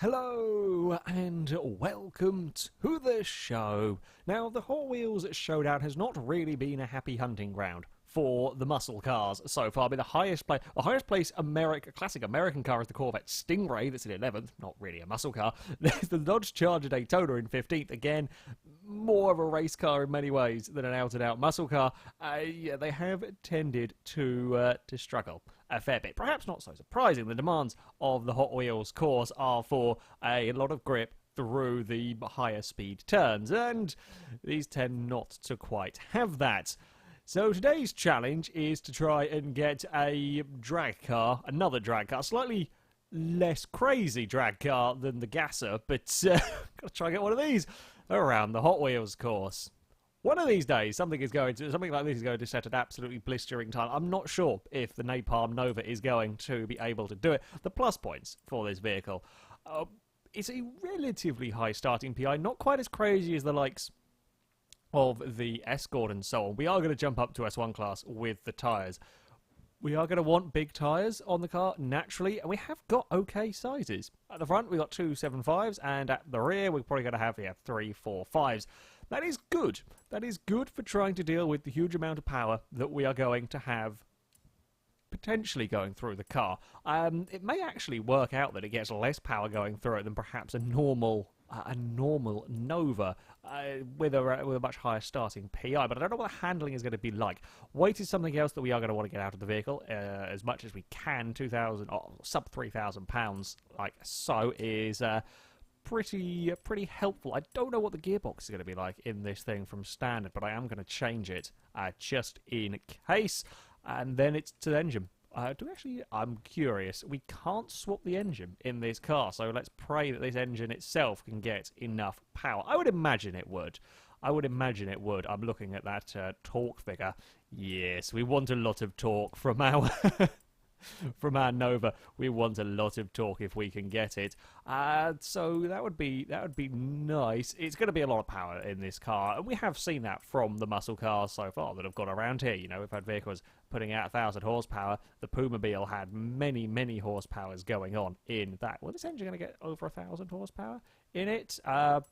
Hello and welcome to the show. Now, the Hot Wheels Showdown has not really been a happy hunting ground for the muscle cars so far. I mean, the highest place classic American car is the Corvette Stingray, that's in 11th, not really a muscle car. There's the Dodge Charger Daytona in 15th, again, more of a race car in many ways than an out-and-out muscle car. Yeah, they have tended to struggle a fair bit. Perhaps not so surprising. The demands of the Hot Wheels course are for a lot of grip through the higher speed turns, and these tend not to quite have that. So today's challenge is to try and get a drag car, another drag car, slightly less crazy drag car than the Gasser, but gotta try and get one of these around the Hot Wheels course. One of these days, something like this is going to set an absolutely blistering time. I'm not sure if the Napalm Nova is going to be able to do it. The plus points for this vehicle, it's a relatively high starting PI, not quite as crazy as the likes of the Escort and so on. We are going to jump up to S1 class with the tyres. We are going to want big tyres on the car, naturally, and we have got okay sizes. At the front, we've got 2 7.5s, and at the rear, we're probably going to have 3 4 5s. That is good. That is good for trying to deal with the huge amount of power that we are going to have potentially going through the car. It may actually work out that it gets less power going through it than perhaps a normal Nova with a much higher starting PI, but I don't know what the handling is going to be like. Weight is something else that we are going to want to get out of the vehicle as much as we can. 2,000 or sub 3,000 pounds, like so, is pretty helpful. I don't know what the gearbox is going to be like in this thing from standard, but I am going to change it just in case. And then it's to the engine. I'm curious. We can't swap the engine in this car, so let's pray that this engine itself can get enough power. I would imagine it would. I'm looking at that torque figure. Yes, we want a lot of torque from our from our Nova. We want a lot of torque if we can get it. So that would be nice. It's going to be a lot of power in this car, and we have seen that from the muscle cars so far that have gone around here. You know, we've had vehicles putting out 1,000 horsepower. The Pumobile had many horsepowers going on in that. Well, this engine going to get over 1,000 horsepower in it?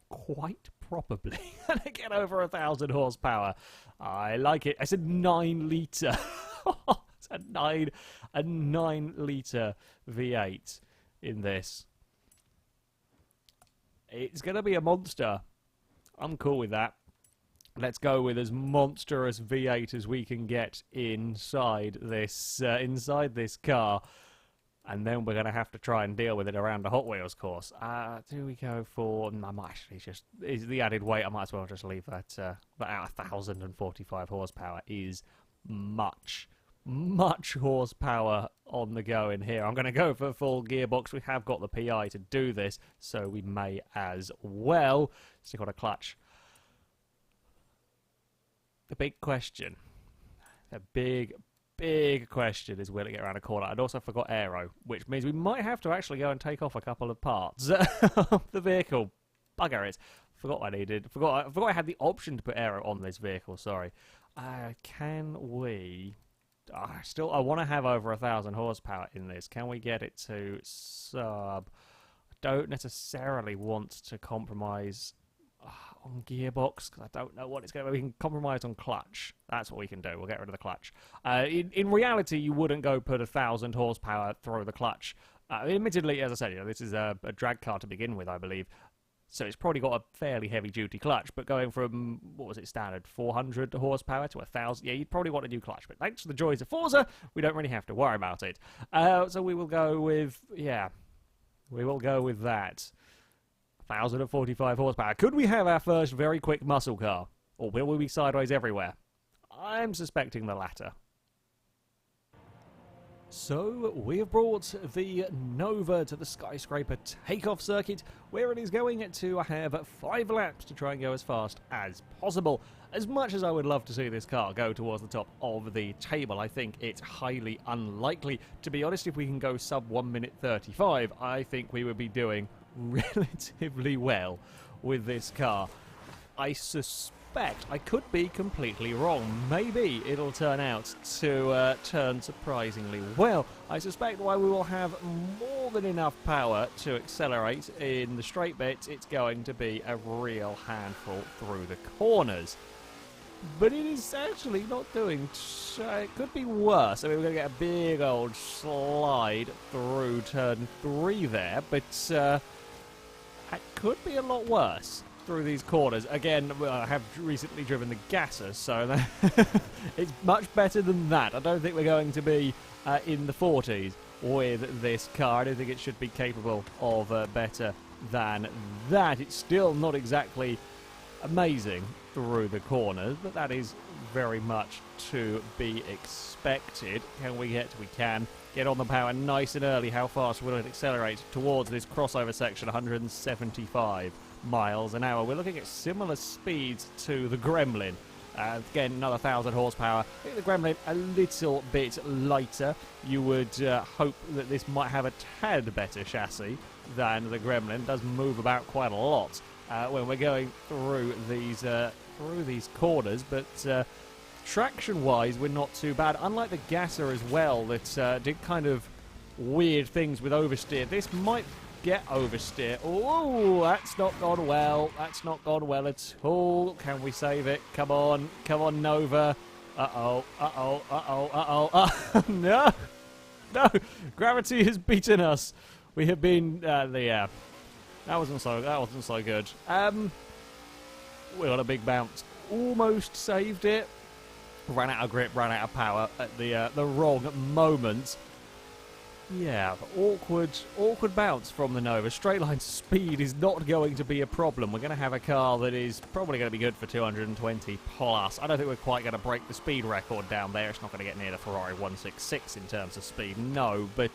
Quite probably going to get over 1,000 horsepower. I like it. I said 9 litre. a 9 litre V8 in this. It's going to be a monster. I'm cool with that. Let's go with as monstrous V8 as we can get inside this car, and then we're going to have to try and deal with it around the Hot Wheels course. Do we go for? I might actually just is the added weight. I might as well just leave that. But 1,045 horsepower is much horsepower on the go in here. I'm going to go for full gearbox. We have got the PI to do this, so we may as well stick on a clutch. The big question, big question is, will it get around a corner? I'd also forgot aero, which means we might have to actually go and take off a couple of parts of the vehicle. Bugger it. Forgot I needed. Forgot I had the option to put aero on this vehicle. Sorry. Can we? I want to have over 1,000 horsepower in this. Can we get it to sub? I don't necessarily want to compromise on gearbox, because I don't know what it's going to be. We can compromise on clutch. That's what we can do. We'll get rid of the clutch. In reality, you wouldn't go put 1,000 horsepower through the clutch. Admittedly, as I said, this is a drag car to begin with, I believe. So it's probably got a fairly heavy-duty clutch, but going from, what was it, standard 400 horsepower to 1,000, yeah, you'd probably want a new clutch. But thanks to the joys of Forza, we don't really have to worry about it. So we will go with, we will go with that. 1,045 horsepower. Could we have our first very quick muscle car? Or will we be sideways everywhere? I'm suspecting the latter. So, we have brought the Nova to the skyscraper takeoff circuit, where it is going to have 5 laps to try and go as fast as possible. As much as I would love to see this car go towards the top of the table, I think it's highly unlikely. To be honest, if we can go sub 1 minute 35, I think we would be doing relatively well with this car. I suspect suspect, I could be completely wrong. Maybe it'll turn out to turn surprisingly well. I suspect while we will have more than enough power to accelerate in the straight bits, it's going to be a real handful through the corners. But it is actually not doing it could be worse. I mean, we're going to get a big old slide through turn 3 there, but it could be a lot worse through these corners. Again, I have recently driven the gasser, so it's much better than that. I don't think we're going to be in the 40s with this car. I don't think it should be capable of better than that. It's still not exactly amazing through the corners, but that is very much to be expected. Can we get? We can get on the power nice and early. How fast will it accelerate towards this crossover section? 175 miles an hour. We're looking at similar speeds to the Gremlin. Again, another 1,000 horsepower. I think the Gremlin a little bit lighter. You would hope that this might have a tad better chassis than the Gremlin. It does move about quite a lot when we're going through these corners, but traction-wise, we're not too bad. Unlike the gasser as well, that did kind of weird things with oversteer. This might get oversteer. Oh, that's not gone well. That's not gone well at all. Can we save it? Come on. Come on, Nova. Uh-oh. Uh-oh. Uh-oh. Uh-oh. No. No. Gravity has beaten us. We have been... yeah. That wasn't so good. We got a big bounce. Almost saved it. Ran out of grip, ran out of power at the wrong moment. Yeah, awkward bounce from the Nova. Straight line speed is not going to be a problem. We're going to have a car that is probably going to be good for 220 plus. I don't think we're quite going to break the speed record down there. It's not going to get near the Ferrari 166 in terms of speed, no, but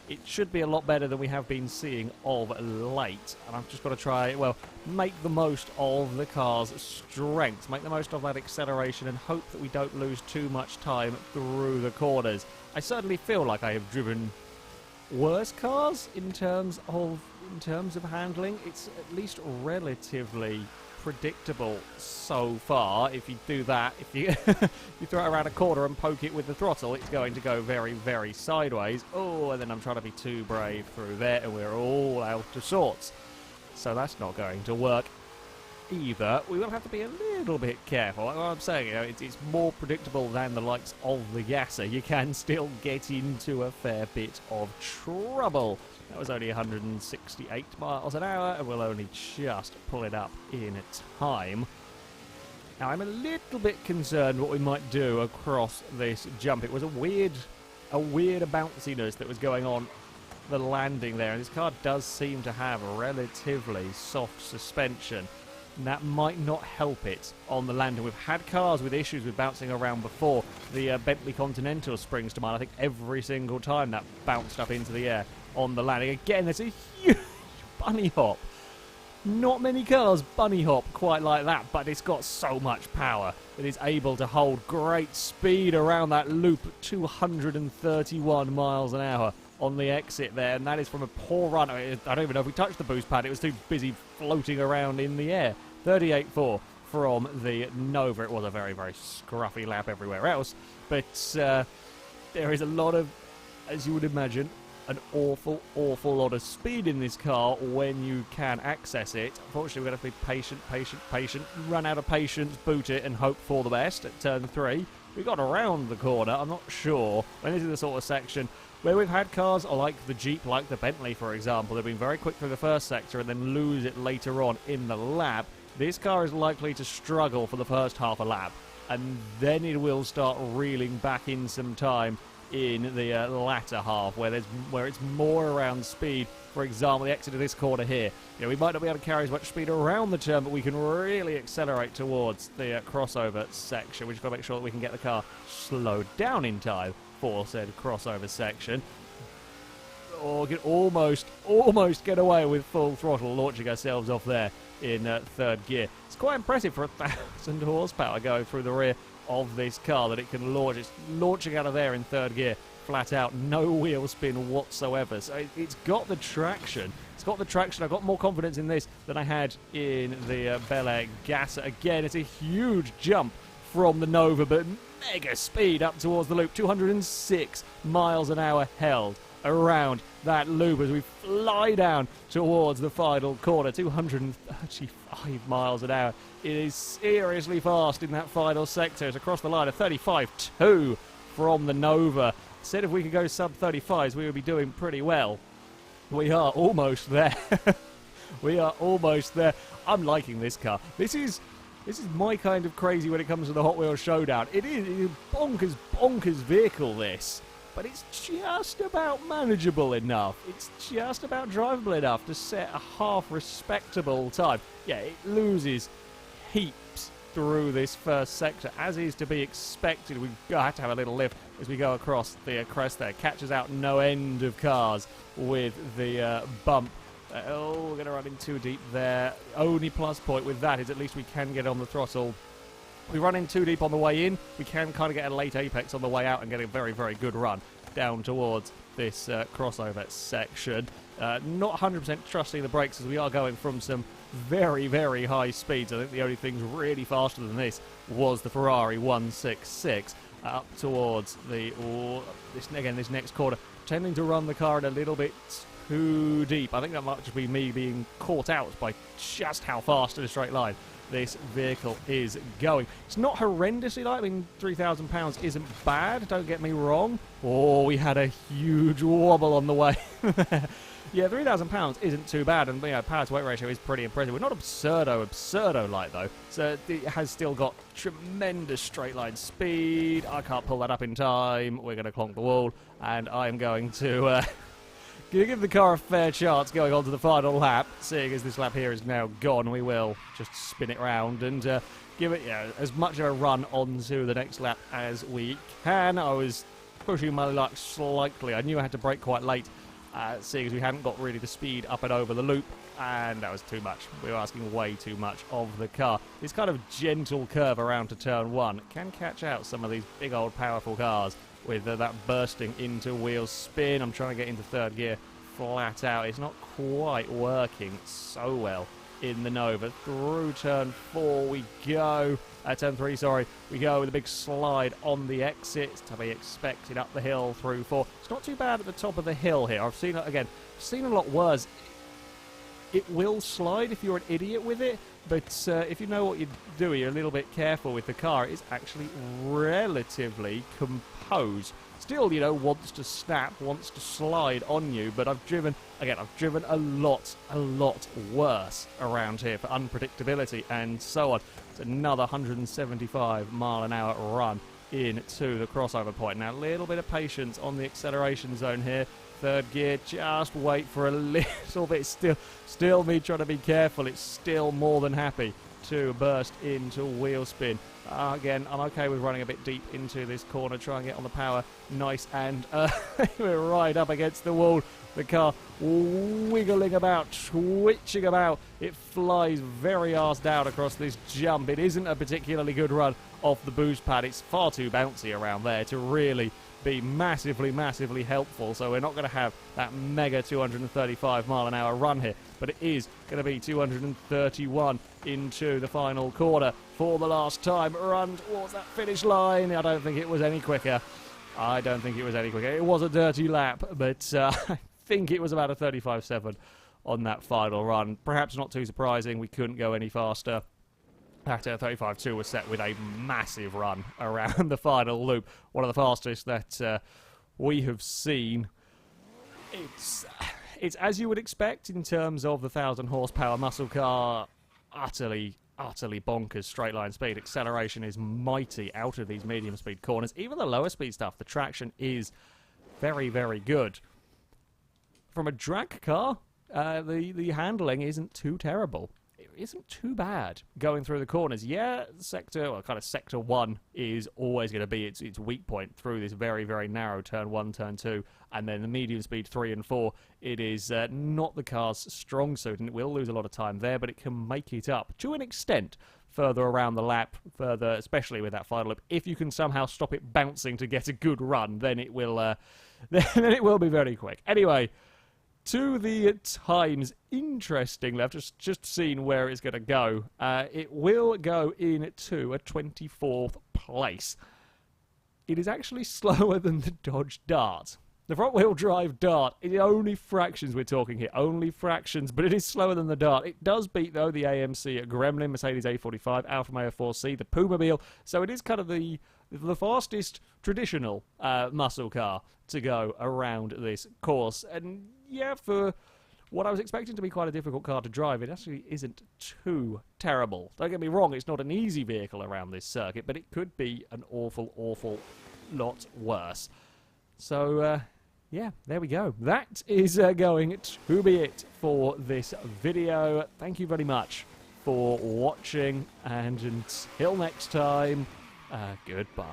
it should be a lot better than we have been seeing of late. And I've just got to try, well, make the most of the car's strength, make the most of that acceleration, and hope that we don't lose too much time through the corners. I certainly feel like I have driven worse cars in terms of handling. It's at least relatively predictable so far. If you do that, if you you throw it around a corner and poke it with the throttle, it's going to go very, very sideways. Oh, and then I'm trying to be too brave through there, and we're all out of sorts. So that's not going to work either. We will have to be a little bit careful. Like I'm saying, you know, it's more predictable than the likes of the gasser. You can still get into a fair bit of trouble. That was only 168 miles an hour, and we'll only just pull it up in time. Now, I'm a little bit concerned what we might do across this jump. It was a weird bounciness that was going on the landing there, and this car does seem to have a relatively soft suspension. And that might not help it on the landing. We've had cars with issues with bouncing around before. The Bentley Continental springs to mind. I think every single time that bounced up into the air on the landing. Again, there's a huge bunny hop. Not many cars bunny hop quite like that, but it's got so much power that it's able to hold great speed around that loop at 231 miles an hour on the exit there, and that is from a poor run. I don't even know if we touched the boost pad. It was too busy floating around in the air. 38.4 from the Nova. It was a very, very scruffy lap everywhere else, but there is a lot of, as you would imagine, an awful lot of speed in this car when you can access it. Unfortunately, we're going to have to be patient, run out of patience, boot it, and hope for the best at turn 3. We got around the corner. I'm not sure. And this is the sort of section where we've had cars like the Jeep, like the Bentley, for example. They've been very quick through the first sector and then lose it later on in the lap. This car is likely to struggle for the first half a lap, and then it will start reeling back in some time in the latter half, where it's more around speed. For example, the exit of this corner here. You know, we might not be able to carry as much speed around the turn, but we can really accelerate towards the crossover section. We've just got to make sure that we can get the car slowed down in time for said crossover section. Or get almost get away with full throttle, launching ourselves off there in third gear. It's quite impressive for 1,000 horsepower going through the rear of this car that it can launch. It's launching out of there in third gear, flat out, no wheel spin whatsoever. So it's got the traction. It's got the traction. I've got more confidence in this than I had in the Bel Air Gasser. Again, it's a huge jump from the Nova, but mega speed up towards the loop. 206 miles an hour held around that loop as we fly down towards the final corner. 235 miles an hour. It is seriously fast in that final sector. It's across the line. A 35.2 from the Nova. Said if we could go sub 35s, we would be doing pretty well. We are almost there. We are almost there. I'm liking this car. This is my kind of crazy when it comes to the Hot Wheels Showdown. It is a bonkers vehicle, this. But it's just about manageable enough. It's just about drivable enough to set a half respectable time. Yeah, it loses heaps through this first sector, as is to be expected. We've got to have a little lift as we go across the crest there. Catches out no end of cars with the bump. We're going to run in too deep there. Only plus point with that is at least we can get on the throttle. We run in too deep on the way in, we can kind of get a late apex on the way out and get a very, very good run down towards this crossover section. Not 100% trusting the brakes as we are going from some very, very high speeds. I think the only things really faster than this was the Ferrari 166 up towards the this next corner. Tending to run the car in a little bit too deep. I think that might just be me being caught out by just how fast in a straight line this vehicle is going. It's not horrendously light. I mean, £3,000 isn't bad, don't get me wrong. Oh, we had a huge wobble on the way. Yeah, £3,000 isn't too bad, and power to weight ratio is pretty impressive. We're not absurdo light though, so it has still got tremendous straight line speed. I can't pull that up in time. We're going to clonk the wall, and I am going to give the car a fair chance going on to the final lap. Seeing as this lap here is now gone, we will just spin it round and give it as much of a run onto the next lap as we can. I was pushing my luck slightly. I knew I had to brake quite late, seeing as we hadn't got really the speed up and over the loop, and that was too much. We were asking way too much of the car. This kind of gentle curve around to turn one can catch out some of these big old powerful cars with that bursting into wheel spin. I'm trying to get into third gear flat out. It's not quite working so well in the Nova. Through turn 4 we go. Turn 3, sorry. We go with a big slide on the exit. It's to be expected up the hill through 4. It's not too bad at the top of the hill here. I've seen a lot worse. It will slide if you're an idiot with it, but if you know what you're doing, you're a little bit careful with the car, it's actually relatively composed. Still, wants to snap, wants to slide on you, but I've driven a lot worse around here for unpredictability and so on. It's another 175 mile an hour run into the crossover point. Now, a little bit of patience on the acceleration zone here. Third gear, just wait for a little bit. Still me trying to be careful. It's still more than happy to burst into wheel spin. Again, I'm okay with running a bit deep into this corner, try and get on the power nice, and we're right up against the wall. The car wiggling about, twitching about. It flies very arse down across this jump. It isn't a particularly good run off the boost pad. It's far too bouncy around there to really be massively helpful, so we're not going to have that mega 235 mile an hour run here, but it is going to be 231 into the final corner for the last time. Run towards that finish line. I don't think it was any quicker. It was a dirty lap, but I think it was about a 35.7 on that final run. Perhaps not too surprising. We couldn't go any faster. That 35.2 was set with a massive run around the final loop. One of the fastest that we have seen. It's as you would expect in terms of the 1,000 horsepower muscle car. Utterly bonkers straight line speed. Acceleration is mighty out of these medium speed corners. Even the lower speed stuff, the traction is very good. From a drag car, the handling isn't too terrible. It isn't too bad going through the corners. Yeah, sector 1 is always going to be its weak point through this very narrow turn 1, turn 2, and then the medium speed 3 and 4. It is not the car's strong suit, and it will lose a lot of time there, but it can make it up to an extent further around the lap, further, especially with that final loop. If you can somehow stop it bouncing to get a good run, then it will then it will be very quick. Anyway, to the times. Interestingly, I've just seen where it's going to go. It will go into a 24th place. It is actually slower than the Dodge Dart. The front-wheel drive Dart, it's only fractions we're talking here, only fractions, but it is slower than the Dart. It does beat, though, the AMC Gremlin, Mercedes A45, Alfa Romeo 4C, the Pumobile, so it is kind of the fastest traditional muscle car to go around this course. And yeah, for what I was expecting to be quite a difficult car to drive, it actually isn't too terrible. Don't get me wrong, it's not an easy vehicle around this circuit, but it could be an awful, awful lot worse. So, yeah, there we go. That is going to be it for this video. Thank you very much for watching, and until next time, goodbye.